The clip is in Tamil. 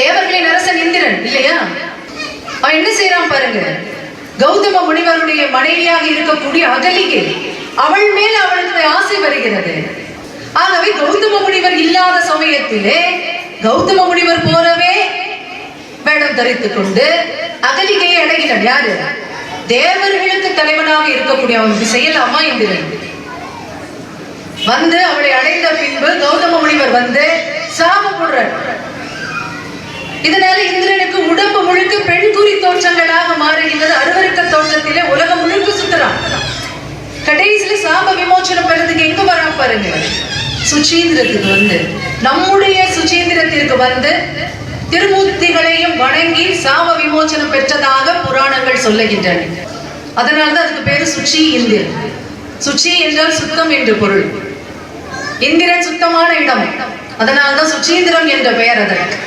தேவர்களின் அரசன் இந்திரன் இல்லையா? அவன் என்ன செய்யறான் பாருங்க. கௌதம முனிவருடைய மனைவியாக இருக்கக்கூடிய அகலிகை, அவள் மேல் அவளுக்கு ஆசை வருகிறது. ஆகவே கௌதம முனிவர் இல்லாத சமயத்திலே கௌதம முனிவர் போலவே வேடம் தரித்துக் கொண்டு அகலிகையை அடைகிறான். யாரு? தேவர்களுக்கு தலைவனாக இருக்கக்கூடிய அவனுக்கு செய்யலாமா இந்திரன்? வந்து அவளை அடைந்த பின்பு கௌதம முனிவர் வந்து சாபப்படுறார். இதனால இந்திரனுக்கு உடம்பு முழுக்க பெண்குறி தோற்றங்களாக மாறுகின்றது. அருவருக்க தோற்றத்திலே உலகம் முழுக்க சுத்துறான். கடைசியில சாப விமோச்சனம் பெறதுக்கு எங்க வரா பாருங்க, சுச்சீந்திரத்துக்கு வந்து, நம்முடைய சுச்சீந்திரத்திற்கு வந்து திருமூர்த்திகளையும் வணங்கி சாப விமோச்சனம் பெற்றதாக புராணங்கள் சொல்லுகின்றன. அதனால்தான் அதுக்கு பேரு சுச்சி இந்திரன். சுச்சி என்றால் சுத்தம் என்று பொருள். இந்திரன் சுத்தமான இடம், அதனால்தான் சுச்சீந்திரம் என்ற பெயர் அதற்கு.